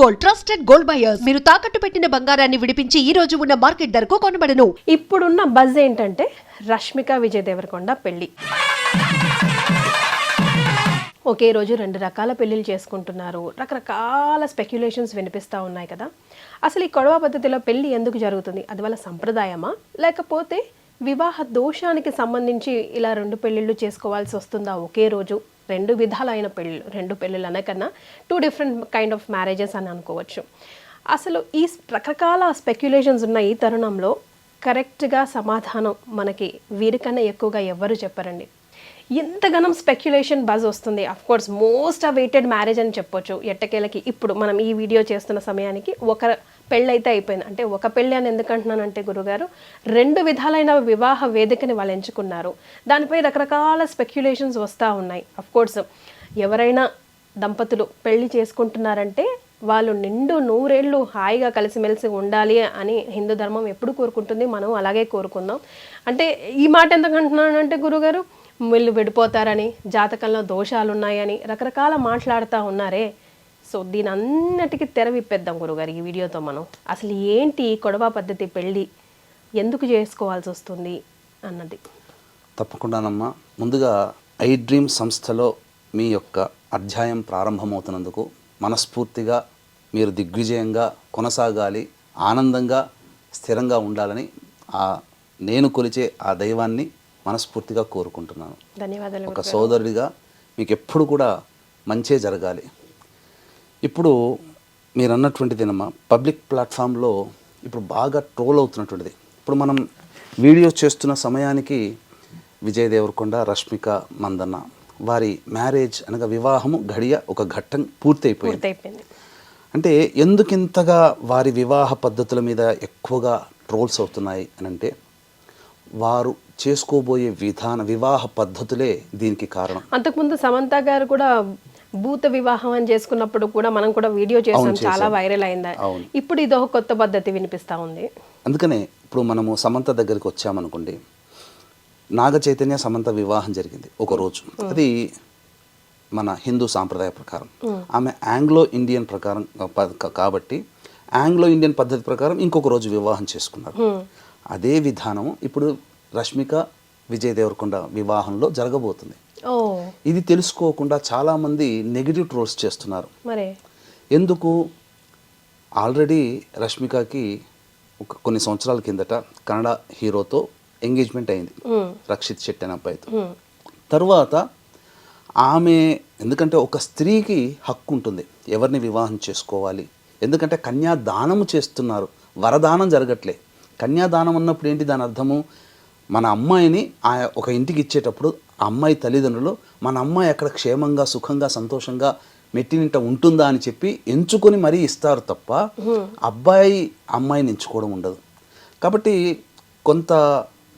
Gold, trusted gold buyers. మీరు తాకట్టు పెట్టిన బంగారాన్ని విడిపించి ఈ రోజు ఉన్న మార్కెట్ ధరకు కొనబడను. ఇప్పుడున్న బజ్ ఏంటంటే రష్మిక విజయ్ దేవరకొండ పెళ్లి. ఒకే రోజు 2 రకాల పెళ్లిళ్ళు చేసుకుంటున్నారు. రకరకాల స్పెక్యులేషన్స్ వినిపిస్తూ ఉన్నాయి కదా. అసలు ఈ కొడవ పద్ధతిలో పెళ్లి ఎందుకు జరుగుతుంది? అది వాళ్ళ సంప్రదాయమా, లేకపోతే వివాహ దోషానికి సంబంధించి ఇలా 2 పెళ్లిళ్ళు చేసుకోవాల్సి వస్తుందా ఒకే రోజు? 2 విధాలైన పెళ్ళిళ్ళు, 2 పెళ్ళిళ్ళు అనకన్నా 2 డిఫరెంట్ కైండ్ ఆఫ్ మ్యారేజెస్ అని అనుకోవచ్చు. అసలు ఈ రకరకాల స్పెక్యులేషన్స్ ఉన్న ఈ తరుణంలో కరెక్ట్గా సమాధానం మనకి వీరికన్నా ఎక్కువగా ఎవ్వరు చెప్పరండి. ఎంతగానం స్పెక్యులేషన్ బజ్ వస్తుంది. Of course most awaited marriage అని చెప్పొచ్చు ఎట్టకేలకి. ఇప్పుడు మనం ఈ వీడియో చేస్తున్న సమయానికి ఒక పెళ్ళి అయితే అయిపోయింది. అంటే ఒక పెళ్ళి అని ఎందుకంటున్నానంటే గురుగారు, 2 విధాలైన వివాహ వేదికని వాళ్ళు ఎంచుకున్నారు. దానిపై రకరకాల స్పెక్యులేషన్స్ వస్తూ ఉన్నాయి. అఫ్ కోర్స్ ఎవరైనా దంపతులు పెళ్లి చేసుకుంటున్నారంటే వాళ్ళు నిండు 100 ఏళ్ళు హాయిగా కలిసిమెలిసి ఉండాలి అని హిందూ ధర్మం ఎప్పుడు కోరుకుంటుంది. మనం అలాగే కోరుకుందాం. అంటే ఈ మాట ఎందుకంటున్నానంటే గురుగారు, వీళ్ళు విడిపోతారని, జాతకంలో దోషాలు ఉన్నాయని రకరకాల మాట్లాడుతూ ఉన్నారే. సో దీని అన్నిటికీ తెర విప్పేద్దాం గురుగారు ఈ వీడియోతో. మనం అసలు ఏంటి కొడవ పద్ధతి పెళ్ళి, ఎందుకు చేసుకోవాల్సి వస్తుంది అన్నది. తప్పకుండానమ్మా. ముందుగా ఐ డ్రీమ్ సంస్థలో మీ యొక్క అధ్యాయం ప్రారంభమవుతున్నందుకు మనస్ఫూర్తిగా మీరు దిగ్విజయంగా కొనసాగాలి, ఆనందంగా స్థిరంగా ఉండాలని నేను కొలిచే ఆ దైవాన్ని మనస్ఫూర్తిగా కోరుకుంటున్నాను. ధన్యవాదాలు. ఒక సోదరుడిగా మీకు ఎప్పుడు కూడా మంచే జరగాలి. ఇప్పుడు మీరు అన్నటువంటిదేనమ్మా, పబ్లిక్ ప్లాట్ఫామ్లో ఇప్పుడు బాగా ట్రోల్ అవుతున్నటువంటిది. ఇప్పుడు మనం వీడియో చేస్తున్న సమయానికి విజయ్ దేవరకొండ, రష్మిక మందన్న వారి మ్యారేజ్ అనగా వివాహము గడియ ఒక ఘట్టం పూర్తయిపోయింది. అంటే ఎందుకింతగా వారి వివాహ పద్ధతుల మీద ఎక్కువగా ట్రోల్స్ అవుతున్నాయి అని అంటే, వారు చేసుకోబోయే వివాహ పద్ధతులే దీనికి కారణం. అంతకుముందు సమంత గారు కూడా భూత వివాహం అని చేసుకున్నప్పుడు కూడా మనం కూడా వీడియో చేసాం, చాలా వైరల్ అయింది. ఇప్పుడు ఇదొక కొత్త పద్ధతి వినిపిస్తా ఉంది. అందుకనే ఇప్పుడు మనము సమంత దగ్గరికి వచ్చామనుకోండి, నాగ చైతన్య సమంత వివాహం జరిగింది ఒక రోజు. అది మన హిందూ సాంప్రదాయ ప్రకారం. ఆమె ఆంగ్లో ఇండియన్ ప్రకారం కాబట్టి ఆంగ్లో ఇండియన్ పద్ధతి ప్రకారం ఇంకొక రోజు వివాహం చేసుకున్నారు. అదే విధానం ఇప్పుడు రష్మిక విజయ్ దేవరకొండ వివాహంలో జరగబోతుంది. ఇది తెలుసుకోకుండా చాలామంది నెగిటివ్ ట్రోల్స్ చేస్తున్నారు. ఎందుకు? ఆల్రెడీ రష్మికకి కొన్ని సంవత్సరాల కిందట కన్నడ హీరోతో ఎంగేజ్మెంట్ అయింది, రక్షిత్ శెట్టి అనే అబ్బాయితో. తర్వాత ఆమె, ఎందుకంటే ఒక స్త్రీకి హక్కు ఉంటుంది ఎవరిని వివాహం చేసుకోవాలి. ఎందుకంటే కన్యాదానము చేస్తున్నారు, వరదానం జరగట్లే. కన్యాదానం అన్నప్పుడు ఏంటి దాని అర్థము? మన అమ్మాయిని ఒక ఇంటికి ఇచ్చేటప్పుడు ఆ అమ్మాయి తల్లిదండ్రులు మన అమ్మాయి అక్కడ క్షేమంగా, సుఖంగా, సంతోషంగా మెట్టినింట ఉంటుందా అని చెప్పి ఎంచుకొని మరీ ఇస్తారు తప్ప అబ్బాయి అమ్మాయిని ఎంచుకోవడం ఉండదు. కాబట్టి కొంత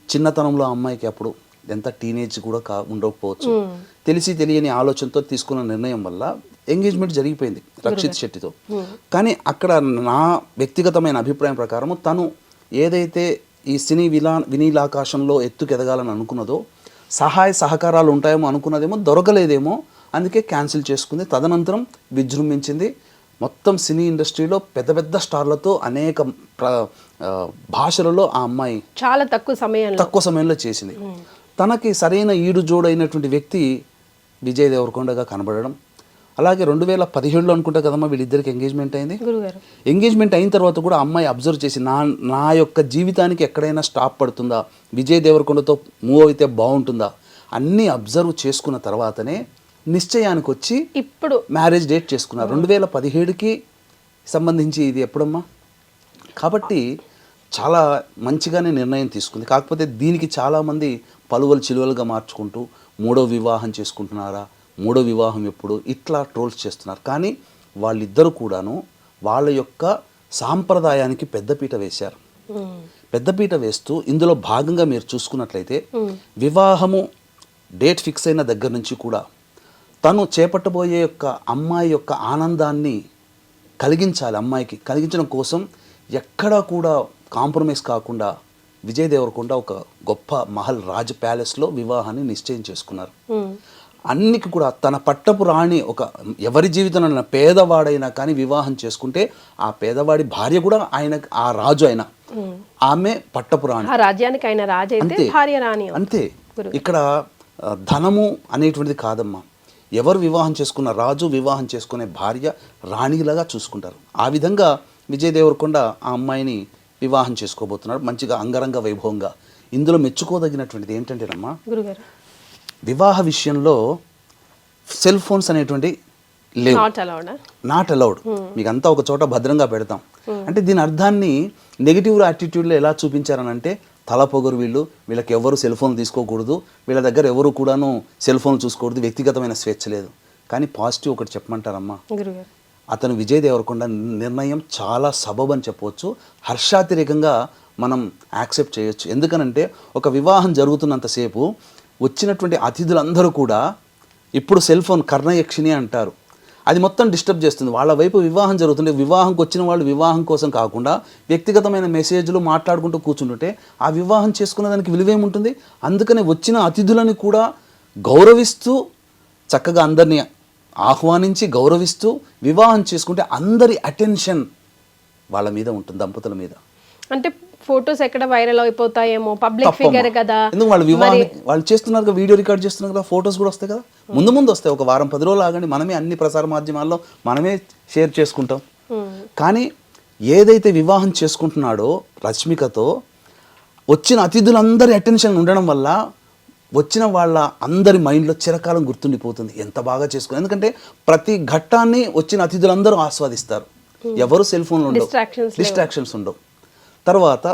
చిన్నతనంలో అమ్మాయికి అప్పుడు ఎంత టీనేజ్ కూడా ఉండకపోవచ్చు, తెలిసి తెలియని ఆలోచనతో తీసుకున్న నిర్ణయం వల్ల ఎంగేజ్మెంట్ జరిగిపోయింది రక్షిత్ శెట్టితో. కానీ అక్కడ నా వ్యక్తిగతమైన అభిప్రాయం ప్రకారం తను ఏదైతే ఈ సినీ వినీలాకాశంలో ఎత్తుకెదగాలని అనుకున్నదో, సహాయ సహకారాలు ఉంటాయేమో అనుకున్నదేమో దొరకలేదేమో, అందుకే క్యాన్సిల్ చేసుకుంది. తదనంతరం విజృంభించింది. మొత్తం సినీ ఇండస్ట్రీలో పెద్ద పెద్ద స్టార్లతో అనేక భాషలలో ఆ అమ్మాయి చాలా తక్కువ సమయంలో చేసింది. తనకి సరైన ఈడు జోడైనటువంటి వ్యక్తి విజయ్ దేవరకొండగా కనబడడం. అలాగే 2017లో అనుకుంటా కదమ్మా వీళ్ళిద్దరికి ఎంగేజ్మెంట్ అయింది. ఎంగేజ్మెంట్ అయిన తర్వాత కూడా అమ్మాయి అబ్జర్వ్ చేసి నా యొక్క జీవితానికి ఎక్కడైనా స్టాప్ పడుతుందా, విజయ్ దేవరకొండతో మూవ్ అయితే బాగుంటుందా అన్నీ అబ్జర్వ్ చేసుకున్న తర్వాతనే నిశ్చయానికి వచ్చి ఇప్పుడు మ్యారేజ్ డేట్ చేసుకున్నారు. 2017కి సంబంధించి ఇది ఎప్పుడమ్మా. కాబట్టి చాలా మంచిగానే నిర్ణయం తీసుకుంది. కాకపోతే దీనికి చాలామంది పలువలు చిలువలుగా మార్చుకుంటూ 3వ వివాహం చేసుకుంటున్నారా, 3వ వివాహం ఎప్పుడు, ఇట్లా ట్రోల్స్ చేస్తున్నారు. కానీ వాళ్ళిద్దరూ కూడాను వాళ్ళ యొక్క సాంప్రదాయానికి పెద్దపీట వేశారు. పెద్దపీట వేస్తూ ఇందులో భాగంగా మీరు చూసుకున్నట్లయితే వివాహము డేట్ ఫిక్స్ అయిన దగ్గర నుంచి కూడా తను చేపట్టబోయే అమ్మాయి యొక్క ఆనందాన్ని కలిగించాలి. అమ్మాయికి కలిగించడం కోసం ఎక్కడా కూడా కాంప్రమైజ్ కాకుండా విజయ్ దేవరకొండ ఒక గొప్ప మహల్ రాజ్ ప్యాలెస్లో వివాహాన్ని నిశ్చయం చేసుకున్నారు. అన్నికి కూడా తన పట్టపు రాణి ఒక ఎవరి జీవితంలో పేదవాడైనా కానీ వివాహం చేసుకుంటే ఆ పేదవాడి భార్య కూడా ఆయన ఆ రాజు అయినా ఆమె పట్టపు రాణి, ఆ రాజ్యానికి ఆయన రాజు అయితే భార్య రాణి. అంతే. ఇక్కడ ధనము అనేటువంటిది కాదమ్మా. ఎవరు వివాహం చేసుకున్న రాజు వివాహం చేసుకునే భార్య రాణిలాగా చూసుకుంటారు. ఆ విధంగా విజయ్ దేవరకొండ ఆ అమ్మాయిని వివాహం చేసుకోబోతున్నాడు మంచిగా అంగరంగ వైభవంగా. ఇందులో మెచ్చుకోదగినటువంటిది ఏంటంటేనమ్మా, గురుగారు వివాహ విషయంలో సెల్ ఫోన్స్ అనేటువంటి లేవు, నాట్ అలౌడ్. మీకు అంతా ఒక చోట భద్రంగా పెడతాం అంటే దీని అర్థాన్ని నెగిటివ్ యాటిట్యూడ్లో ఎలా చూపించారనంటే తల పొగరు, వీళ్ళకి ఎవరు సెల్ ఫోన్ తీసుకోకూడదు, వీళ్ళ దగ్గర ఎవరు కూడాను సెల్ ఫోన్ చూసుకోకూడదు, వ్యక్తిగతమైన స్వేచ్ఛ లేదు. కానీ పాజిటివ్ ఒకటి చెప్పమంటారమ్మా, అతను విజయ్ దేవరకొండ నిర్ణయం చాలా సబబ్ అని చెప్పవచ్చు, హర్షాతిరేకంగా మనం యాక్సెప్ట్ చేయొచ్చు. ఎందుకనంటే ఒక వివాహం జరుగుతున్నంతసేపు వచ్చినటువంటి అతిథులందరూ కూడా ఇప్పుడు సెల్ ఫోన్ కర్ణయక్షిణి అంటారు, అది మొత్తం డిస్టర్బ్ చేస్తుంది. వాళ్ళ వైపు వివాహం జరుగుతుంటే వివాహంకి వచ్చిన వాళ్ళు వివాహం కోసం కాకుండా వ్యక్తిగతమైన మెసేజ్లు మాట్లాడుకుంటూ కూర్చుంటుంటే ఆ వివాహం చేసుకున్న దానికి విలువేముంటుంది. అందుకని వచ్చిన అతిథులని కూడా గౌరవిస్తూ చక్కగా అందరినీ ఆహ్వానించి గౌరవిస్తూ వివాహం చేసుకుంటే అందరి అటెన్షన్ వాళ్ళ మీద ఉంటుంది, దంపతుల మీద. అంటే ఫొటోస్ ఎక్కడ వైరల్ అయిపోతాయేమో, పబ్లిక్ ఫిగర్ కదా, ఎందుకు వాళ్ళు వివాహం వాళ్ళు చేస్తున్నారు, వీడియో రికార్డ్ చేస్తున్నారు కదా, ఫొటోస్ కూడా వస్తాయి కదా, ముందు వస్తాయి. ఒక వారం 10 రోజులు ఆగండి, మనమే అన్ని ప్రసార మాధ్యమాల్లో మనమే షేర్ చేసుకుంటాం. కానీ ఏదైతే వివాహం చేసుకుంటున్నాడో రష్మికతో వచ్చిన అతిథులందరి అటెన్షన్ ఉండడం వల్ల వచ్చిన వాళ్ళ అందరి మైండ్లో చిరకాలం గుర్తుండిపోతుంది, ఎంత బాగా చేసుకుని. ఎందుకంటే ప్రతి ఘట్టాన్ని వచ్చిన అతిథులందరూ ఆస్వాదిస్తారు, ఎవరు సెల్ ఫోన్లో ఉండవు, డిస్ట్రాక్షన్స్ ఉండవు. తర్వాత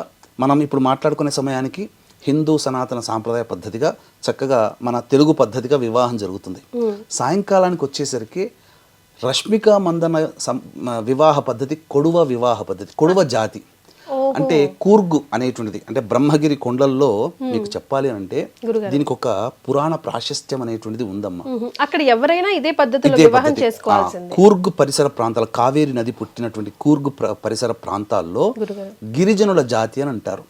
మనం ఇప్పుడు మాట్లాడుకునే సమయానికి హిందూ సనాతన సాంప్రదాయ పద్ధతిగా చక్కగా మన తెలుగు పద్ధతిగా వివాహం జరుగుతుంది. సాయంకాలానికి వచ్చేసరికి రష్మిక మందన వివాహ పద్ధతి కొడువ వివాహ పద్ధతి, కొడువ జాతి అంటే కూర్గు అనేటువంటిది. అంటే బ్రహ్మగిరి కొండల్లో మీకు చెప్పాలి అంటే దీనికి ఒక పురాణ ప్రాశస్త్యం అనేటువంటిది ఉందమ్మా. అక్కడ ఎవరైనా ఇదే పద్ధతిలో వివాహం చేసుకోవాల్సిందే. కూర్గు పరిసర ప్రాంతాల, కావేరి నది పుట్టినటువంటి కూర్గు పరిసర ప్రాంతాల్లో గిరిజనుల జాతి అని అంటారు.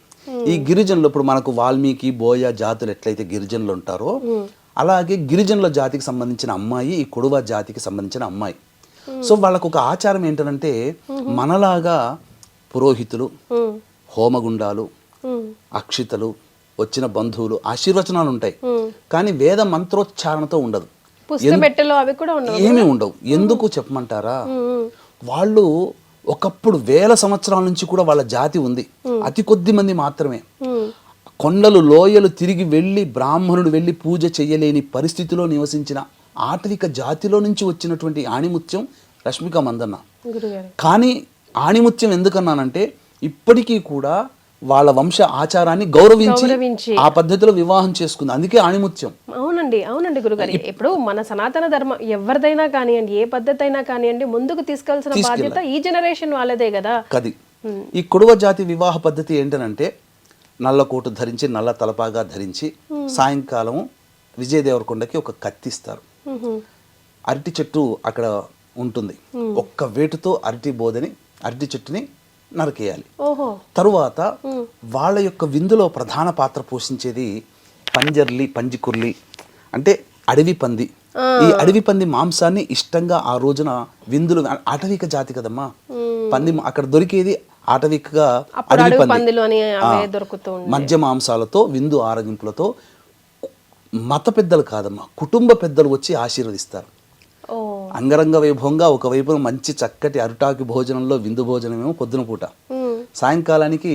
ఈ గిరిజనులు ఇప్పుడు మనకు వాల్మీకి, బోయ జాతులు ఎట్లయితే గిరిజనులు ఉంటారో అలాగే గిరిజనుల జాతికి సంబంధించిన అమ్మాయి ఈ కొడువ జాతికి సంబంధించిన అమ్మాయి. సో వాళ్ళకు ఒక ఆచారం ఏంటంటే మనలాగా పురోహితులు, హోమగుండాలు, అక్షితలు, వచ్చిన బంధువులు ఆశీర్వచనాలు ఉంటాయి, కానీ వేద మంత్రోచ్చారణతో ఉండదు, ఏమీ ఉండవు. ఎందుకు చెప్పమంటారా, వాళ్ళు ఒకప్పుడు 1000 సంవత్సరాల నుంచి కూడా వాళ్ళ జాతి ఉంది, అతి కొద్ది మంది మాత్రమే. కొండలు లోయలు తిరిగి వెళ్ళి బ్రాహ్మణుడు వెళ్ళి పూజ చేయలేని పరిస్థితిలో నివసించిన ఆటవిక జాతిలో నుంచి వచ్చినటువంటి ఆణిముత్యం రష్మిక మందన్న. కానీ ఆణిముత్యం ఎందుకన్నానంటే ఇప్పటికీ కూడా వాళ్ళ వంశ ఆచారాన్ని గౌరవించి ఆ పద్ధతిలో వివాహం చేసుకుంది, అందుకే ఆణిముత్యం. అవునండి గురుగారు. ఇప్పుడు మన సనాతన ధర్మం ఎవరిదైనా కానివ్వండి, ఏ పద్ధతి అయినా కానివ్వండి, ముందుకు తీసుకెళ్లాల్సిన బాధ్యత ఈ జనరేషన్ వాళ్ళదే కదా. కది ఈ కొడువ జాతి వివాహ పద్ధతి ఏంటనంటే నల్ల కోటు ధరించి, నల్ల తలపాగా ధరించి సాయంకాలం విజయ్ దేవరకొండకి ఒక కత్తిస్తారు. అరటి చెట్టు అక్కడ ఉంటుంది, ఒక్క వేటుతో అరటి చెట్టుని నరికేయాలి. తరువాత వాళ్ళ యొక్క విందులో ప్రధాన పాత్ర పోషించేది పంజికుర్లి అంటే అడవి పంది. ఈ అడవి పంది మాంసాన్ని ఇష్టంగా ఆ రోజున విందులు, అటవిక జాతి కదమ్మా పంది, అక్కడ దొరికేది ఆటవికగా అడవి పంది, మధ్య మాంసాలతో విందు ఆరగింపులతో. మత పెద్దలు కాదమ్మా, కుటుంబ పెద్దలు వచ్చి ఆశీర్వదిస్తారు అంగరంగ వైభవంగా. ఒకవైపు మంచి చక్కటి అరుటాకి భోజనంలో విందు భోజనమేమో పొద్దున పూట, సాయంకాలానికి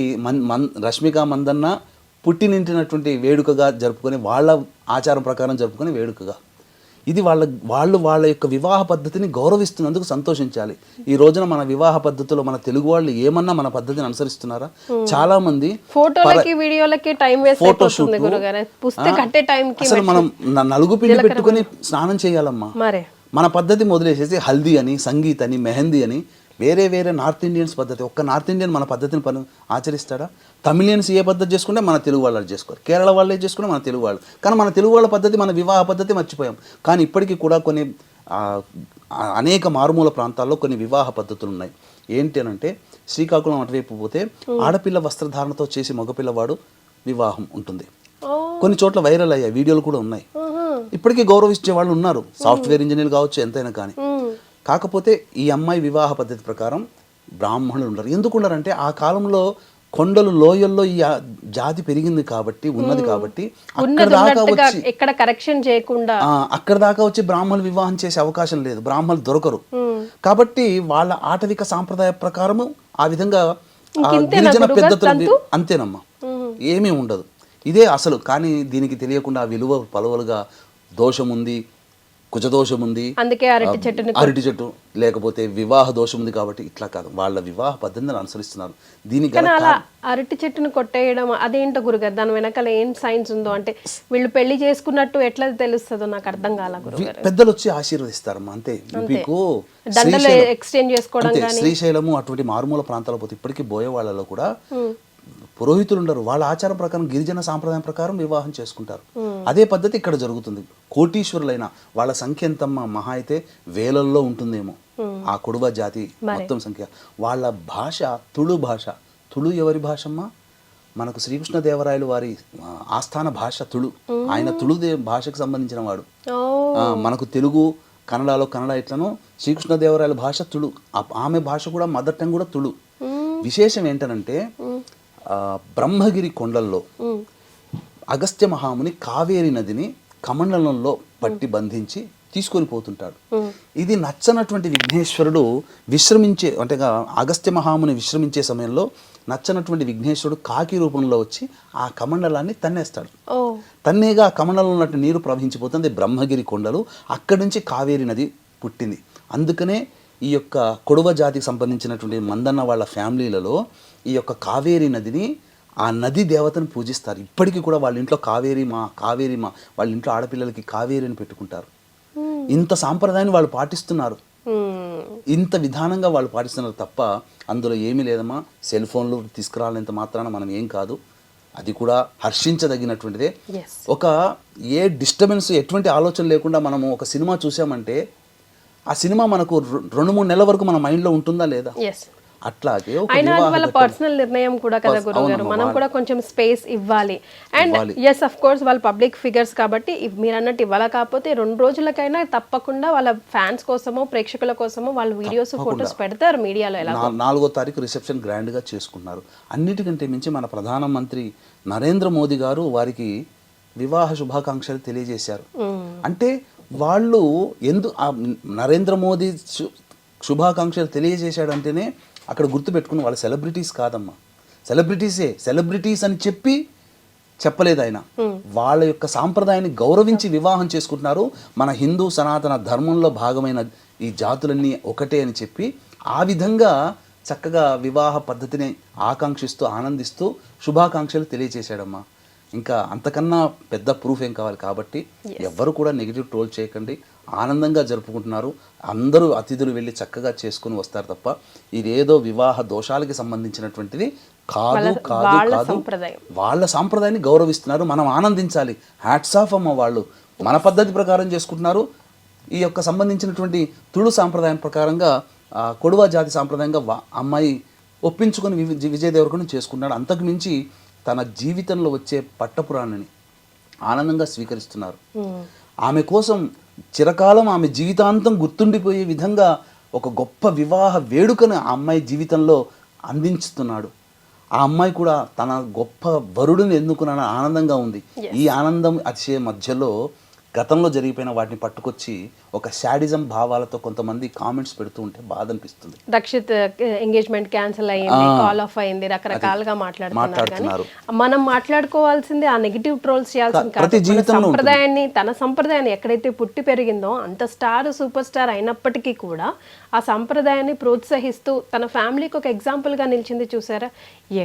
రష్మిక మందన్న పుట్టినింటినటువంటి వేడుకగా జరుపుకొని, వాళ్ళ ఆచారం ప్రకారం జరుపుకొని వేడుకగా. ఇది వాళ్ళ యొక్క వివాహ పద్ధతిని గౌరవిస్తున్నందుకు సంతోషించాలి. ఈ రోజున మన వివాహ పద్ధతిలో మన తెలుగు వాళ్ళు ఏమన్నా మన పద్ధతిని అనుసరిస్తున్నారా? చాలా మంది ఫోటోలకి వీడియోలకి టైం వేస్ట్ అయిపోతుంది గురుగారు. అసలు మనం నలుగు పిండి పెట్టుకుని స్నానం చేయాలమ్మా. మన పద్ధతి మొదలేసేసి హల్దీ అని, సంగీత్ అని, మెహందీ అని, వేరే నార్త్ ఇండియన్స్ పద్ధతి. ఒక్క నార్త్ ఇండియన్ మన పద్ధతిని ఆచరిస్తాడా? తమిళియన్స్ ఏ పద్ధతి చేసుకుంటే మన తెలుగు వాళ్ళు చేసుకోరు, కేరళ వాళ్ళే చేసుకుంటే మన తెలుగు వాళ్ళు. కానీ మన తెలుగు వాళ్ళ పద్ధతి, మన వివాహ పద్ధతి మర్చిపోయాం. కానీ ఇప్పటికీ కూడా కొన్ని అనేక మారుమూల ప్రాంతాల్లో కొన్ని వివాహ పద్ధతులు ఉన్నాయి. ఏంటి అనంటే శ్రీకాకుళం అటువైపు పోతే ఆడపిల్ల వస్త్రధారణతో చేసి మగపిల్లవాడు వివాహం ఉంటుంది. కొన్ని చోట్ల వైరల్ అయ్యాయి, వీడియోలు కూడా ఉన్నాయి. ఇప్పటికీ గౌరవించే వాళ్ళు ఉన్నారు, సాఫ్ట్వేర్ ఇంజనీర్లు కావచ్చు, ఎంతైనా కానీ. కాకపోతే ఈ అమ్మాయి వివాహ పద్ధతి ప్రకారం బ్రాహ్మణులు ఉండరు. ఎందుకు ఉండరంటే ఆ కాలంలో కొండలు లోయల్లో ఈ జాతి పెరిగింది కాబట్టి, ఉన్నది కాబట్టి అక్కడ దాకా వచ్చి ఎక్కడ కరెక్షన్ చేయకుండా అక్కడ దాకా వచ్చి బ్రాహ్మణులు వివాహం చేసే అవకాశం లేదు, బ్రాహ్మణులు దొరకరు. కాబట్టి వాళ్ళ ఆటవిక సాంప్రదాయ ప్రకారము ఆ విధంగా గిరిజన పెద్దలు అంతేనమ్మా, ఏమీ ఉండదు. ఇదే అసలు. కానీ దీనికి తెలియకుండా విలువ పలువలుగా దోషం ఉంది, కుజదోషం ఉంది, అందుకే అరటి చెట్టు, లేకపోతే వివాహ దోషం ఉంది కాబట్టి ఇట్లా కాదు, వాళ్ళ వివాహ పద్ధతిని అనుసరిస్తున్నారు. దీనికి అలా అరటి చెట్టును కొట్టేయడం అదేంటో గురుగారు, దాని వెనకాల ఏం సైన్స్ ఉందో, అంటే వీళ్ళు పెళ్లి చేసుకున్నట్టు ఎట్లా తెలుస్తుందో నాకు అర్థం కాల గురుగారు. పెద్దలు వచ్చి ఆశీర్వదిస్తారమ్మా అంతే. మీకు దండలు ఎక్స్చేంజ్ చేసుకోవడం శ్రీశైలము అటువంటి మారుమూల ప్రాంతాల పోతే ఇప్పటికీ బోయే వాళ్ళలో కూడా పురోహితులు ఉండరు. వాళ్ళ ఆచారం ప్రకారం గిరిజన సాంప్రదాయం ప్రకారం వివాహం చేసుకుంటారు. అదే పద్ధతి ఇక్కడ జరుగుతుంది. కోటీశ్వరులైన వాళ్ళ సంఖ్య ఎంతమ్మా, మహా అయితే వేలల్లో ఉంటుందేమో ఆ కొడువ జాతి మొత్తం సంఖ్య. వాళ్ళ భాష తుళు భాష. తుళు ఎవరి భాషమ్మా? మనకు శ్రీకృష్ణదేవరాయలు వారి ఆస్థాన భాష తుళు. ఆయన తుళు భాషకు సంబంధించిన వాడు. మనకు తెలుగు, కన్నడలో కన్నడ ఎట్లనో శ్రీకృష్ణదేవరాయల భాష తుళు. ఆమె భాష కూడా మదర్ టంగ్ కూడా తుళు. విశేషం ఏంటనంటే బ్రహ్మగిరి కొండల్లో అగస్త్య మహాముని కావేరి నదిని కమండలంలో పట్టి బంధించి తీసుకొని పోతుంటాడు. ఇది నచ్చనటువంటి విఘ్నేశ్వరుడు విశ్రమించే, అంటే అగస్త్య మహాముని విశ్రమించే సమయంలో నచ్చనటువంటి విఘ్నేశ్వరుడు కాకి రూపంలో వచ్చి ఆ కమండలాన్ని తన్నేస్తాడు. తన్నేగా ఆ కమండలంలో ఉన్నట్టు నీరు ప్రవహించిపోతుంది బ్రహ్మగిరి కొండలు. అక్కడి నుంచి కావేరి నది పుట్టింది. అందుకనే ఈ యొక్క కొడవ జాతికి సంబంధించినటువంటి మందన్న వాళ్ళ ఫ్యామిలీలలో ఈ యొక్క కావేరి నదిని, ఆ నది దేవతను పూజిస్తారు. ఇప్పటికీ కూడా వాళ్ళ ఇంట్లో కావేరి మా వాళ్ళ ఇంట్లో ఆడపిల్లలకి కావేరి అని పెట్టుకుంటారు. ఇంత సాంప్రదాయాన్ని వాళ్ళు పాటిస్తున్నారు, ఇంత విధానంగా వాళ్ళు పాటిస్తున్నారు తప్ప అందులో ఏమీ లేదమ్మా. సెల్ ఫోన్లు తీసుకురాలంత మాత్రాన మనం ఏం కాదు. అది కూడా హర్షించదగినటువంటిదే. ఒక ఏ డిస్టర్బెన్స్, ఎటువంటి ఆలోచన లేకుండా మనము ఒక సినిమా చూసామంటే ఆ సినిమా మనకు 2-3 నెలల వరకు మన మైండ్లో ఉంటుందా లేదా? అట్లాగే వాళ్ళ పర్సనల్ నిర్ణయం కూడా కదా గురుగారు, మనం కూడా కొంచెం స్పేస్ ఇవ్వాలి. అండ్ ఎస్ అఫ్ కోర్స్ వాళ్ళు పబ్లిక్ ఫిగర్స్ కాబట్టి మీరు అన్నట్టు ఇవ్వాలా, కాకపోతే 2 రోజులకైనా తప్పకుండా వాళ్ళ ఫ్యాన్స్ కోసమో ప్రేక్షకుల కోసమో వాళ్ళు వీడియోస్ ఫోటోస్ పెడతారు మీడియాలో. ఎలా 4వ తారీఖు రిసెప్షన్ గ్రాండ్ గా చేసుకున్నారు. అన్నిటికంటే మించి మన ప్రధానమంత్రి నరేంద్ర మోదీ గారు వారికి వివాహ శుభాకాంక్షలు తెలియజేశారు. అంటే వాళ్ళు నరేంద్ర మోదీ శుభాకాంక్షలు తెలియజేశాడంటేనే అక్కడ గుర్తుపెట్టుకుని వాళ్ళ సెలబ్రిటీస్ కాదమ్మా, సెలబ్రిటీస్ అని చెప్పలేదు ఆయన. వాళ్ళ యొక్క సాంప్రదాయాన్ని గౌరవించి వివాహం చేసుకుంటున్నారు. మన హిందూ సనాతన ధర్మంలో భాగమైన ఈ జాతులన్నీ ఒకటే అని చెప్పి ఆ విధంగా చక్కగా వివాహ పద్ధతిని ఆకాంక్షిస్తూ ఆనందిస్తూ శుభాకాంక్షలు తెలియజేశాడమ్మా. ఇంకా అంతకన్నా పెద్ద ప్రూఫ్ ఏం కావాలి? కాబట్టి ఎవ్వరు కూడా నెగిటివ్ ట్రోల్ చేయకండి. ఆనందంగా జరుపుకుంటున్నారు. అందరూ అతిథులు వెళ్ళి చక్కగా చేసుకుని వస్తారు తప్ప ఇదేదో వివాహ దోషాలకి సంబంధించినటువంటిది కాదు. వాళ్ళ సాంప్రదాయాన్ని గౌరవిస్తున్నారు. మనం ఆనందించాలి. హ్యాట్స్ ఆఫ్ అమ్మ. వాళ్ళు మన పద్ధతి ప్రకారం చేసుకుంటున్నారు. ఈ యొక్క సంబంధించినటువంటి తుళు సాంప్రదాయం ప్రకారంగా కొడువ జాతి సాంప్రదాయంగా అమ్మాయి ఒప్పించుకొని విజయ్ దేవరకొండ చేసుకున్నాడు. అంతకు మించి తన జీవితంలో వచ్చే పట్టపురాణిని ఆనందంగా స్వీకరిస్తున్నారు. ఆమె కోసం చిరకాలం, ఆమె జీవితాంతం గుర్తుండిపోయే విధంగా ఒక గొప్ప వివాహ వేడుకను ఆ అమ్మాయి జీవితంలో అందించుతున్నాడు. ఆ అమ్మాయి కూడా తన గొప్ప వరుడిని ఎన్నుకున్న ఆనందంగా ఉంది. ఈ ఆనందం అతిశయ మధ్యలో గతంలో జరిగిపోయిన వాటిని పట్టుకొచ్చి ఒక శాడిజం భావాలతో కొంతమంది కామెంట్స్ పెడుతూ ఉంటే బాధ అనిపిస్తుంది. రక్షిత్ ఎంగేజ్మెంట్ క్యాన్సిల్ అయ్యింది, కాల్ ఆఫ్ అయింది, రకరకాలుగా మాట్లాడుతున్నారు. మనం మాట్లాడుకోవాల్సింది ఆ నెగిటివ్ ట్రోల్స్ చేయాల్సింది సంప్రదాయాన్ని, తన సంప్రదాయాన్ని ఎక్కడైతే పుట్టి పెరిగిందో అంత స్టార్, సూపర్ స్టార్ అయినప్పటికీ కూడా ఆ సంప్రదాయాన్ని ప్రోత్సహిస్తూ తన ఫ్యామిలీకి ఒక ఎగ్జాంపుల్ గా నిలిచింది. చూసారా?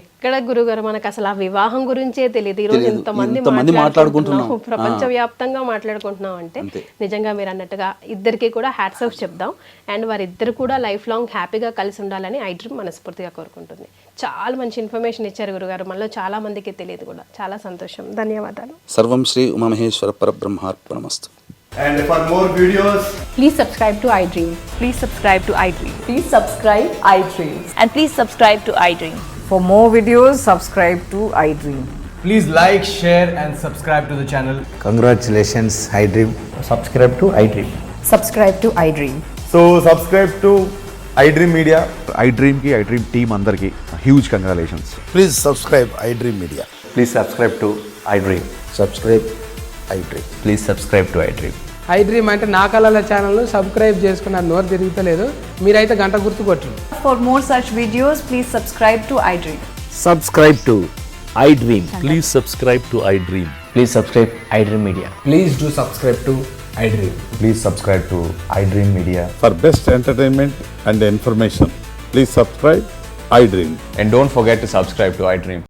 ఎక్కడ గురుగారు మనకు అసలు ఆ వివాహం గురించే తెలియదు. ఈ రోజు ఎంతమంది మాట్లాడుకుంటున్నాం, ప్రపంచవ్యాప్తంగా మాట్లాడుకుంటున్నాం అంటే నిజంగా మీరు అన్నట్టుగా ఇద్దరికి కూడా హ్యాట్స్ ఆఫ్ చెప్దాం. అండ్ వారిద్దరు కూడా లైఫ్ లాంగ్ హ్యాపీగా కలిసి ఉండాలని ఐ డ్రీమ్ మనస్ఫూర్తిగా కోరుకుంటుంది. చాలా మంచి ఇన్ఫర్మేషన్ ఇచ్చారు గురుగారు, మనలో చాలా మందికి తెలియదు కూడా. చాలా సంతోషం, ధన్యవాదాలు. సర్వం Shri Umamaheshwara పరబ్రహ్మార్పణమస్తు. And for more videos, please subscribe to iDream. Please subscribe to iDream. Please subscribe iDream. And please subscribe to iDream. For more videos, subscribe to iDream. Please like, share, and subscribe to the channel. Congratulations, iDream. Subscribe to iDream. Subscribe to iDream. So subscribe to iDream Media. iDream की iDream team अंदर की huge congratulations. Please subscribe iDream Media. Please subscribe to iDream. Subscribe iDream. Please subscribe to iDream. iDream అంటే నా కళల channel subscribe చేసుకున్న నోరు తిరుగుతలేదు మీరైతే గంట గుర్తు కొట్టండి. For more such videos, please subscribe to iDream. Subscribe to iDream. Please subscribe to iDream. Please subscribe iDream Media. Please do subscribe to iDream. Please subscribe to iDream Media. For best entertainment and information, please subscribe iDream. And don't forget to subscribe to iDream.